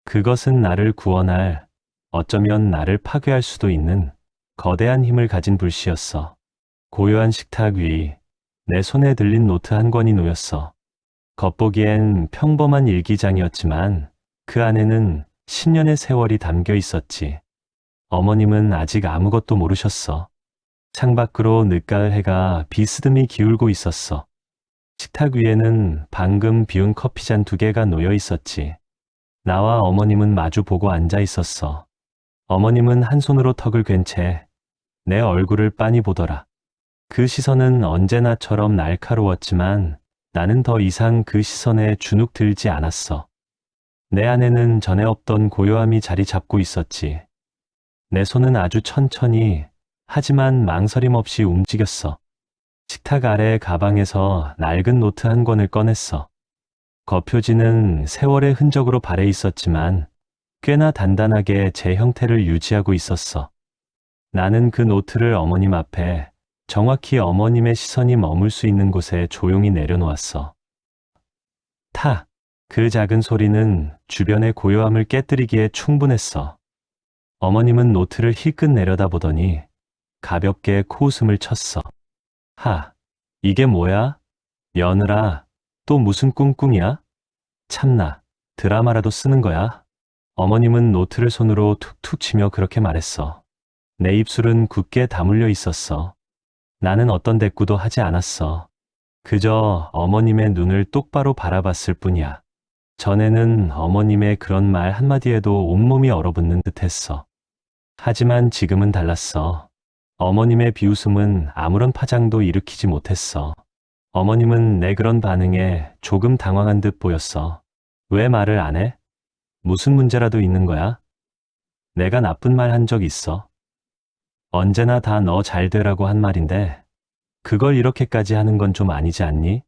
그것은 나를 구원할, 어쩌면 나를 파괴할 수도 있는 거대한 힘을 가진 불씨였어. 고요한 식탁 위, 내 손에 들린 노트 한 권이 놓였어. 겉보기엔 평범한 일기장이었지만 그 안에는 10년의 세월이 담겨 있었지. 어머님은 아직 아무것도 모르셨어. 창밖으로 늦가을 해가 비스듬히 기울고 있었어. 식탁 위에는 방금 비운 커피잔 2개가 놓여 있었지. 나와 어머님은 마주 보고 앉아 있었어. 어머님은 한 손으로 턱을 괜 채 내 얼굴을 빤히 보더라. 그 시선은 언제나처럼 날카로웠지만 나는 더 이상 그 시선에 주눅 들지 않았어. 내 안에는 전에 없던 고요함이 자리 잡고 있었지. 내 손은 아주 천천히 하지만 망설임 없이 움직였어. 식탁 아래 가방에서 낡은 노트 한 권을 꺼냈어. 겉표지는 세월의 흔적으로 발해 있었지만 꽤나 단단하게 제 형태를 유지하고 있었어. 나는 그 노트를 어머님 앞에 정확히 어머님의 시선이 머물 수 있는 곳에 조용히 내려놓았어. 타! 그 작은 소리는 주변의 고요함을 깨뜨리기에 충분했어. 어머님은 노트를 힐끗 내려다보더니 가볍게 코웃음을 쳤어. 하! 이게 뭐야? 며느라, 또 무슨 꿍꿍이야? 참나, 드라마라도 쓰는 거야? 어머님은 노트를 손으로 툭툭 치며 그렇게 말했어. 내 입술은 굳게 다물려 있었어. 나는 어떤 대꾸도 하지 않았어. 그저 어머님의 눈을 똑바로 바라봤을 뿐이야. 전에는 어머님의 그런 말 한마디에도 온몸이 얼어붙는 듯했어. 하지만 지금은 달랐어. 어머님의 비웃음은 아무런 파장도 일으키지 못했어. 어머님은 내 그런 반응에 조금 당황한 듯 보였어. 왜 말을 안 해? 무슨 문제라도 있는 거야? 내가 나쁜 말 한 적 있어? 언제나 다 너 잘 되라고 한 말인데 그걸 이렇게까지 하는 건 좀 아니지 않니?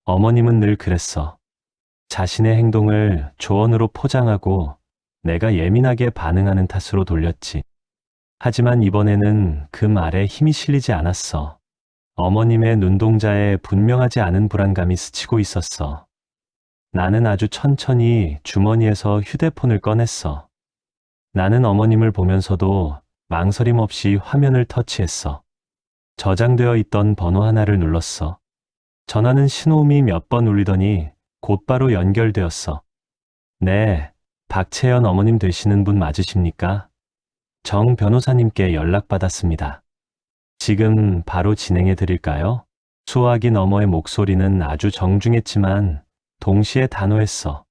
어머님은 늘 그랬어. 자신의 행동을 조언으로 포장하고 내가 예민하게 반응하는 탓으로 돌렸지. 하지만 이번에는 그 말에 힘이 실리지 않았어. 어머님의 눈동자에 분명하지 않은 불안감이 스치고 있었어. 나는 아주 천천히 주머니에서 휴대폰을 꺼냈어. 나는 어머님을 보면서도 망설임 없이 화면을 터치했어. 저장되어 있던 번호 하나를 눌렀어. 전화는 신호음이 몇 번 울리더니 곧바로 연결되었어. 네, 박채연 어머님 되시는 분 맞으십니까? 정 변호사님께 연락받았습니다. 지금 바로 진행해 드릴까요? 수화기 너머의 목소리는 아주 정중했지만 동시에 단호했어.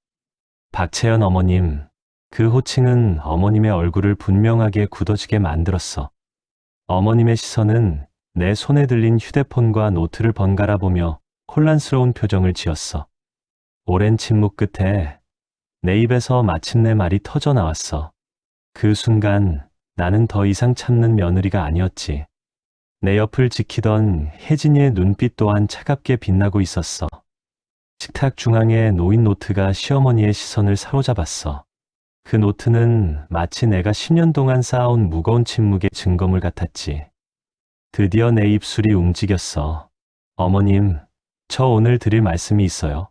박채연 어머님, 그 호칭은 어머님의 얼굴을 분명하게 굳어지게 만들었어. 어머님의 시선은 내 손에 들린 휴대폰과 노트를 번갈아 보며 혼란스러운 표정을 지었어. 오랜 침묵 끝에 내 입에서 마침내 말이 터져 나왔어. 그 순간 나는 더 이상 참는 며느리가 아니었지. 내 옆을 지키던 혜진이의 눈빛 또한 차갑게 빛나고 있었어. 식탁 중앙에 놓인 노트가 시어머니의 시선을 사로잡았어. 그 노트는 마치 내가 10년 동안 쌓아온 무거운 침묵의 증거물 같았지. 드디어 내 입술이 움직였어. 어머님, 저 오늘 드릴 말씀이 있어요.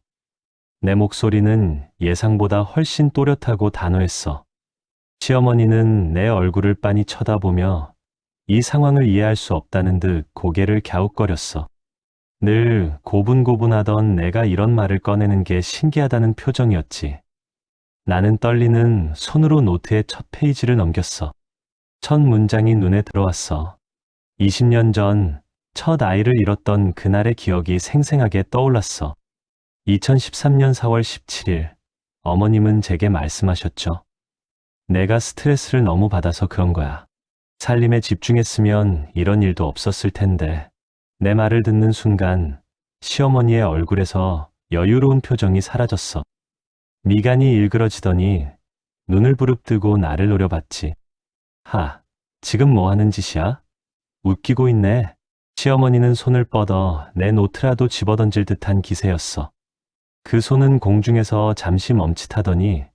내 목소리는 예상보다 훨씬 또렷하고 단호했어. 시어머니는 내 얼굴을 빤히 쳐다보며 이 상황을 이해할 수 없다는 듯 고개를 갸웃거렸어. 늘 고분고분하던 내가 이런 말을 꺼내는 게 신기하다는 표정이었지. 나는 떨리는 손으로 노트의 첫 페이지를 넘겼어. 첫 문장이 눈에 들어왔어. 20년 전 첫 아이를 잃었던 그날의 기억이 생생하게 떠올랐어. 2013년 4월 17일, 어머님은 제게 말씀하셨죠. 내가 스트레스를 너무 받아서 그런 거야. 살림에 집중했으면 이런 일도 없었을 텐데. 내 말을 듣는 순간 시어머니의 얼굴에서 여유로운 표정이 사라졌어. 미간이 일그러지더니 눈을 부릅뜨고 나를 노려봤지. 하, 지금 뭐 하는 짓이야? 웃기고 있네. 시어머니는 손을 뻗어 내 노트라도 집어던질 듯한 기세였어. 그 손은 공중에서 잠시 멈칫하더니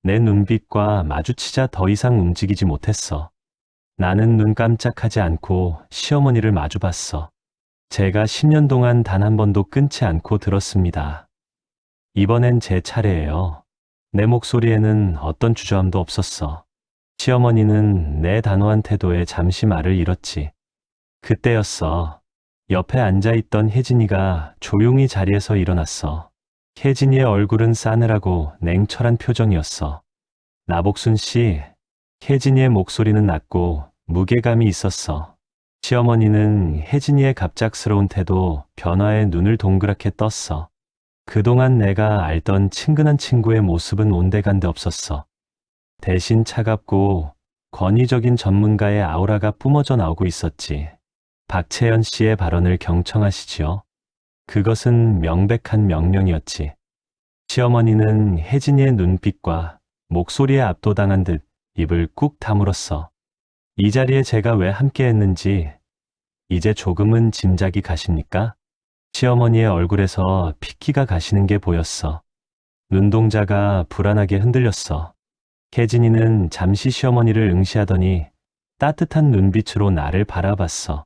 내 눈빛과 마주치자 더 이상 움직이지 못했어. 나는 눈 깜짝하지 않고 시어머니를 마주봤어. 제가 10년 동안 단 한 번도 끊지 않고 들었습니다. 이번엔 제 차례예요. 내 목소리에는 어떤 주저함도 없었어. 시어머니는 내 단호한 태도에 잠시 말을 잃었지. 그때였어. 옆에 앉아있던 혜진이가 조용히 자리에서 일어났어. 혜진이의 얼굴은 싸늘하고 냉철한 표정이었어. 나복순 씨, 혜진이의 목소리는 낮고 무게감이 있었어. 시어머니는 혜진이의 갑작스러운 태도, 변화에 눈을 동그랗게 떴어. 그동안 내가 알던 친근한 친구의 모습은 온데간데 없었어. 대신 차갑고 권위적인 전문가의 아우라가 뿜어져 나오고 있었지. 박채연 씨의 발언을 경청하시지요. 그것은 명백한 명령이었지. 시어머니는 혜진이의 눈빛과 목소리에 압도당한 듯 입을 꾹 다물었어. 이 자리에 제가 왜 함께 했는지 이제 조금은 짐작이 가십니까? 시어머니의 얼굴에서 핏기가 가시는 게 보였어. 눈동자가 불안하게 흔들렸어. 혜진이는 잠시 시어머니를 응시하더니 따뜻한 눈빛으로 나를 바라봤어.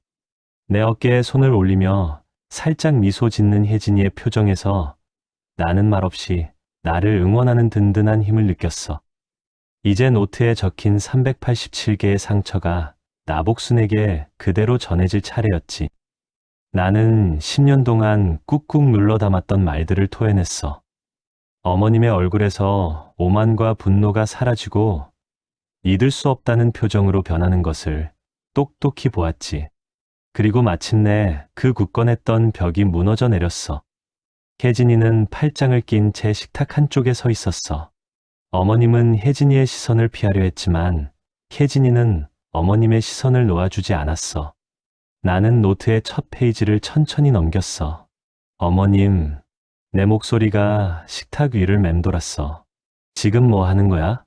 내 어깨에 손을 올리며 살짝 미소 짓는 혜진이의 표정에서 나는 말없이 나를 응원하는 든든한 힘을 느꼈어. 이제 노트에 적힌 387개의 상처가 나복순에게 그대로 전해질 차례였지. 나는 10년 동안 꾹꾹 눌러 담았던 말들을 토해냈어. 어머님의 얼굴에서 오만과 분노가 사라지고 믿을 수 없다는 표정으로 변하는 것을 똑똑히 보았지. 그리고 마침내 그 굳건했던 벽이 무너져 내렸어. 혜진이는 팔짱을 낀 채 식탁 한쪽에 서 있었어. 어머님은 혜진이의 시선을 피하려 했지만 혜진이는 어머님의 시선을 놓아주지 않았어. 나는 노트의 첫 페이지를 천천히 넘겼어. 어머님, 내 목소리가 식탁 위를 맴돌았어. 지금 뭐 하는 거야?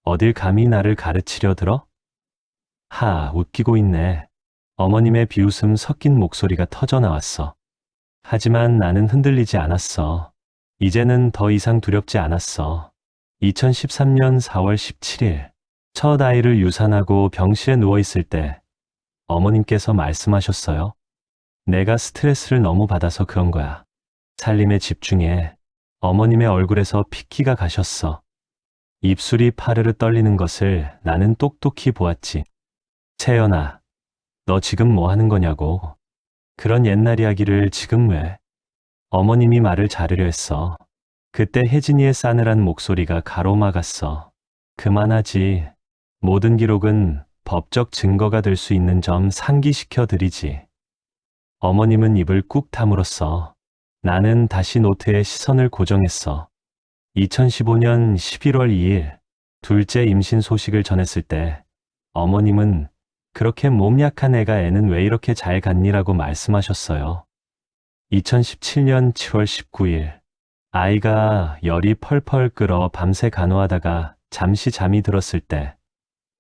어딜 감히 나를 가르치려 들어? 웃기고 있네. 어머님의 비웃음 섞인 목소리가 터져 나왔어. 하지만 나는 흔들리지 않았어. 이제는 더 이상 두렵지 않았어. 2013년 4월 17일, 첫 아이를 유산하고 병실에 누워있을 때 어머님께서 말씀하셨어요. 내가 스트레스를 너무 받아서 그런 거야. 살림에 집중해. 어머님의 얼굴에서 핏기가 가셨어. 입술이 파르르 떨리는 것을 나는 똑똑히 보았지. 채연아, 너 지금 뭐 하는 거냐고. 그런 옛날 이야기를 지금 왜? 어머님이 말을 자르려 했어. 그때 혜진이의 싸늘한 목소리가 가로막았어. 그만하지. 모든 기록은 법적 증거가 될 수 있는 점 상기시켜 드리지. 어머님은 입을 꾹 다물었어. 나는 다시 노트에 시선을 고정했어. 2015년 11월 2일, 둘째 임신 소식을 전했을 때 어머님은 그렇게 몸 약한 애가 애는 왜 이렇게 잘 갖니라고 말씀하셨어요. 2017년 7월 19일, 아이가 열이 펄펄 끓어 밤새 간호하다가 잠시 잠이 들었을 때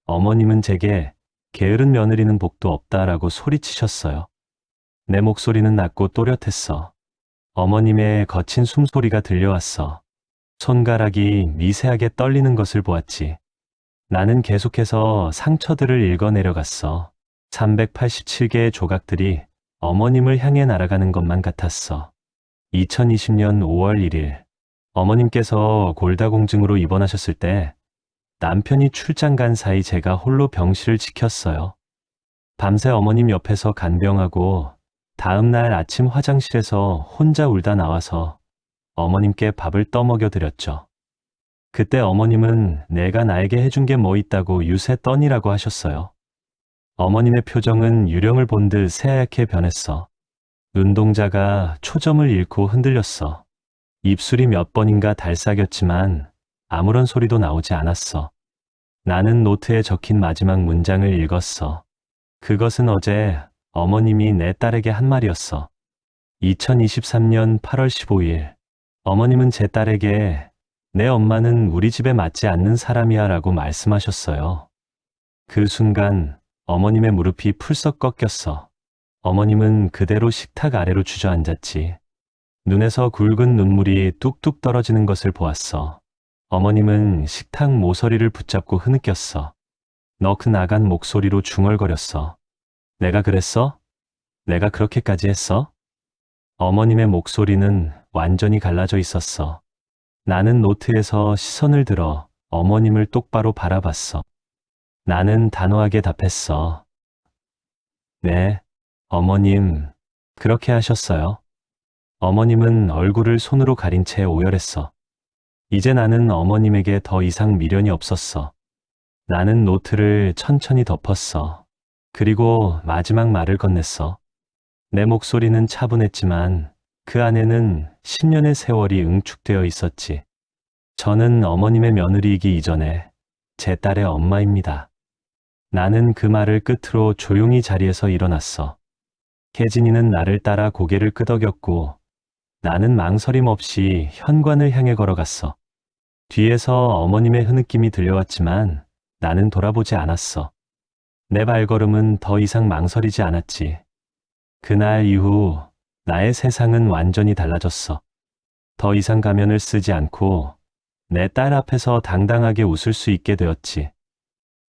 어머님은 제게 게으른 며느리는 복도 없다라고 소리치셨어요. 내 목소리는 낮고 또렷했어. 어머님의 거친 숨소리가 들려왔어. 손가락이 미세하게 떨리는 것을 보았지. 나는 계속해서 상처들을 읽어내려갔어. 387개의 조각들이 어머님을 향해 날아가는 것만 같았어. 2020년 5월 1일, 어머님께서 골다공증으로 입원하셨을 때 남편이 출장 간 사이 제가 홀로 병실을 지켰어요. 밤새 어머님 옆에서 간병하고 다음 날 아침 화장실에서 혼자 울다 나와서 어머님께 밥을 떠먹여 드렸죠. 그때 어머님은 내가 나에게 해준 게 뭐 있다고 유세 떠니라고 하셨어요. 어머님의 표정은 유령을 본 듯 새하얗게 변했어. 눈동자가 초점을 잃고 흔들렸어. 입술이 몇 번인가 달싹였지만 아무런 소리도 나오지 않았어. 나는 노트에 적힌 마지막 문장을 읽었어. 그것은 어제 어머님이 내 딸에게 한 말이었어. 2023년 8월 15일, 어머님은 제 딸에게 내 엄마는 우리 집에 맞지 않는 사람이야 라고 말씀하셨어요. 그 순간 어머님의 무릎이 풀썩 꺾였어. 어머님은 그대로 식탁 아래로 주저앉았지. 눈에서 굵은 눈물이 뚝뚝 떨어지는 것을 보았어. 어머님은 식탁 모서리를 붙잡고 흐느꼈어. 넋 나간 목소리로 중얼거렸어. 내가 그랬어? 내가 그렇게까지 했어? 어머님의 목소리는 완전히 갈라져 있었어. 나는 노트에서 시선을 들어 어머님을 똑바로 바라봤어. 나는 단호하게 답했어. 네, 어머님, 그렇게 하셨어요. 어머님은 얼굴을 손으로 가린 채 오열했어. 이제 나는 어머님에게 더 이상 미련이 없었어. 나는 노트를 천천히 덮었어. 그리고 마지막 말을 건넸어. 내 목소리는 차분했지만 그 안에는 10년의 세월이 응축되어 있었지. 저는 어머님의 며느리이기 이전에 제 딸의 엄마입니다. 나는 그 말을 끝으로 조용히 자리에서 일어났어. 혜진이는 나를 따라 고개를 끄덕였고 나는 망설임 없이 현관을 향해 걸어갔어. 뒤에서 어머님의 흐느낌이 들려왔지만 나는 돌아보지 않았어. 내 발걸음은 더 이상 망설이지 않았지. 그날 이후 나의 세상은 완전히 달라졌어. 더 이상 가면을 쓰지 않고 내 딸 앞에서 당당하게 웃을 수 있게 되었지.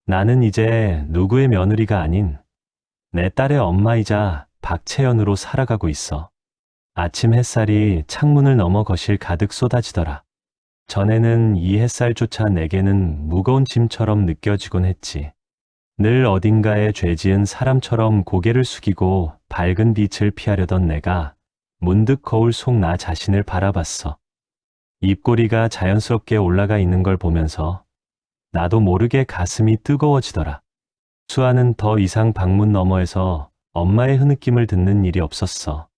나는 이제 누구의 며느리가 아닌 내 딸의 엄마이자 박채연으로 살아가고 있어. 아침 햇살이 창문을 넘어 거실 가득 쏟아지더라. 전에는 이 햇살조차 내게는 무거운 짐처럼 느껴지곤 했지. 늘 어딘가에 죄지은 사람처럼 고개를 숙이고 밝은 빛을 피하려던 내가 문득 거울 속 나 자신을 바라봤어. 입꼬리가 자연스럽게 올라가 있는 걸 보면서 나도 모르게 가슴이 뜨거워지더라. 수아는 더 이상 방문 너머에서 엄마의 흐느낌을 듣는 일이 없었어.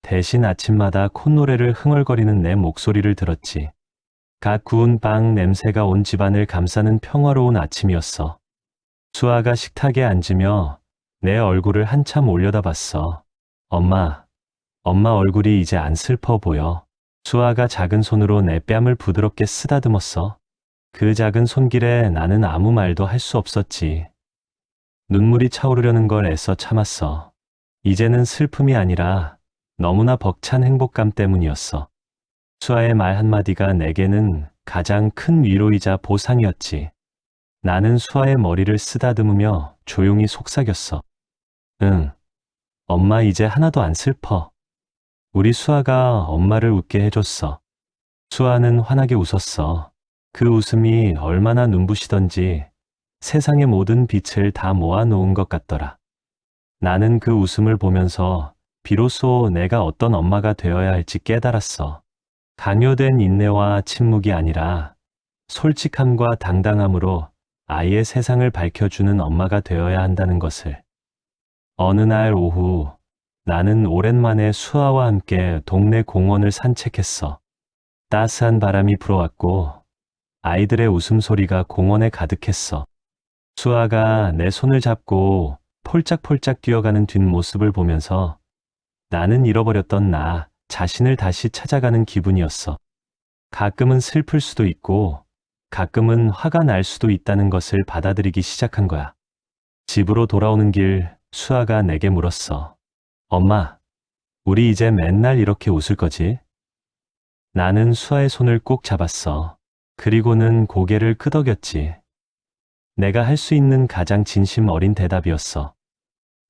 대신 아침마다 콧노래를 흥얼거리는 내 목소리를 들었지. 갓 구운 빵 냄새가 온 집안을 감싸는 평화로운 아침이었어. 수아가 식탁에 앉으며 내 얼굴을 한참 올려다봤어. 엄마 얼굴이 이제 안 슬퍼 보여. 수아가 작은 손으로 내 뺨을 부드럽게 쓰다듬었어. 그 작은 손길에 나는 아무 말도 할 수 없었지. 눈물이 차오르려는 걸 애써 참았어. 이제는 슬픔이 아니라 너무나 벅찬 행복감 때문이었어. 수아의 말 한마디가 내게는 가장 큰 위로이자 보상이었지. 나는 수아의 머리를 쓰다듬으며 조용히 속삭였어. 응, 엄마 이제 하나도 안 슬퍼. 우리 수아가 엄마를 웃게 해줬어. 수아는 환하게 웃었어. 그 웃음이 얼마나 눈부시던지 세상의 모든 빛을 다 모아놓은 것 같더라. 나는 그 웃음을 보면서 비로소 내가 어떤 엄마가 되어야 할지 깨달았어. 강요된 인내와 침묵이 아니라 솔직함과 당당함으로 아이의 세상을 밝혀주는 엄마가 되어야 한다는 것을. 어느 날 오후 나는 오랜만에 수아와 함께 동네 공원을 산책했어. 따스한 바람이 불어왔고 아이들의 웃음소리가 공원에 가득했어. 수아가 내 손을 잡고 폴짝폴짝 뛰어가는 뒷모습을 보면서 나는 잃어버렸던 나 자신을 다시 찾아가는 기분이었어. 가끔은 슬플 수도 있고 가끔은 화가 날 수도 있다는 것을 받아들이기 시작한 거야. 집으로 돌아오는 길 수아가 내게 물었어. 엄마, 우리 이제 맨날 이렇게 웃을 거지? 나는 수아의 손을 꼭 잡았어. 그리고는 고개를 끄덕였지. 내가 할 수 있는 가장 진심 어린 대답이었어.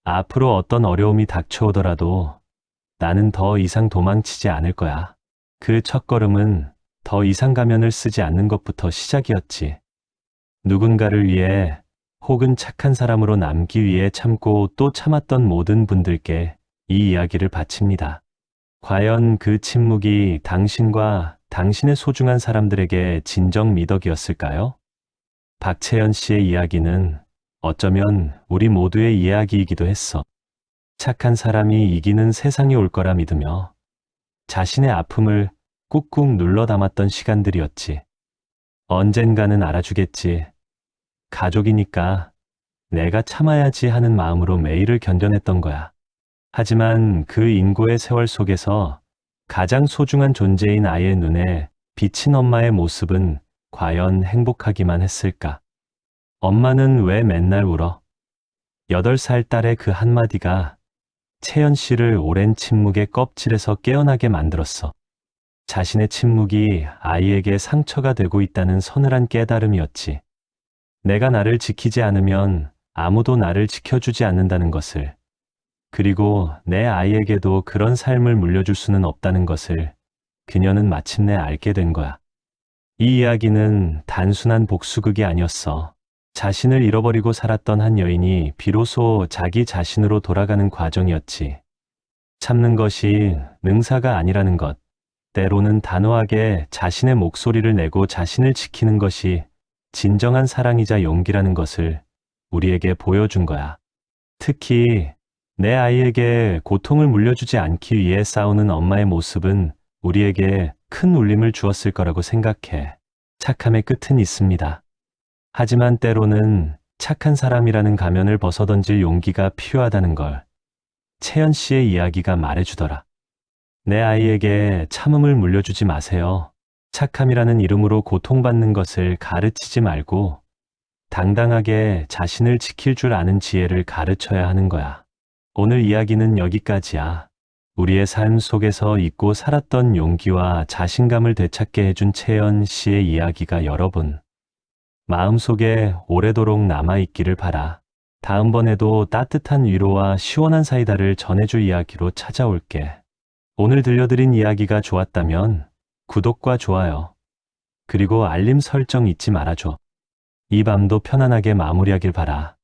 앞으로 어떤 어려움이 닥쳐오더라도 나는 더 이상 도망치지 않을 거야. 그 첫걸음은 더 이상 가면을 쓰지 않는 것부터 시작이었지. 누군가를 위해 혹은 착한 사람으로 남기 위해 참고 또 참았던 모든 분들께 이 이야기를 바칩니다. 과연 그 침묵이 당신과 당신의 소중한 사람들에게 진정 미덕이었을까요? 박채연 씨의 이야기는 어쩌면 우리 모두의 이야기이기도 했어. 착한 사람이 이기는 세상이 올 거라 믿으며 자신의 아픔을 꾹꾹 눌러 담았던 시간들이었지. 언젠가는 알아주겠지. 가족이니까 내가 참아야지 하는 마음으로 매일을 견뎌냈던 거야. 하지만 그 인고의 세월 속에서 가장 소중한 존재인 아이의 눈에 비친 엄마의 모습은 과연 행복하기만 했을까? 엄마는 왜 맨날 울어? 8살 딸의 그 한마디가 채연 씨를 오랜 침묵의 껍질에서 깨어나게 만들었어. 자신의 침묵이 아이에게 상처가 되고 있다는 서늘한 깨달음이었지. 내가 나를 지키지 않으면 아무도 나를 지켜주지 않는다는 것을, 그리고 내 아이에게도 그런 삶을 물려줄 수는 없다는 것을 그녀는 마침내 알게 된 거야. 이 이야기는 단순한 복수극이 아니었어. 자신을 잃어버리고 살았던 한 여인이 비로소 자기 자신으로 돌아가는 과정이었지. 참는 것이 능사가 아니라는 것, 때로는 단호하게 자신의 목소리를 내고 자신을 지키는 것이 진정한 사랑이자 용기라는 것을 우리에게 보여준 거야. 특히 내 아이에게 고통을 물려주지 않기 위해 싸우는 엄마의 모습은 우리에게 큰 울림을 주었을 거라고 생각해. 착함의 끝은 있습니다. 하지만 때로는 착한 사람이라는 가면을 벗어던질 용기가 필요하다는 걸 채연 씨의 이야기가 말해주더라. 내 아이에게 참음을 물려주지 마세요. 착함이라는 이름으로 고통받는 것을 가르치지 말고 당당하게 자신을 지킬 줄 아는 지혜를 가르쳐야 하는 거야. 오늘 이야기는 여기까지야. 우리의 삶 속에서 잊고 살았던 용기와 자신감을 되찾게 해준 채연 씨의 이야기가 여러분 마음속에 오래도록 남아있기를 바라. 다음번에도 따뜻한 위로와 시원한 사이다를 전해줄 이야기로 찾아올게. 오늘 들려드린 이야기가 좋았다면 구독과 좋아요, 그리고 알림 설정 잊지 말아줘. 이 밤도 편안하게 마무리하길 바라.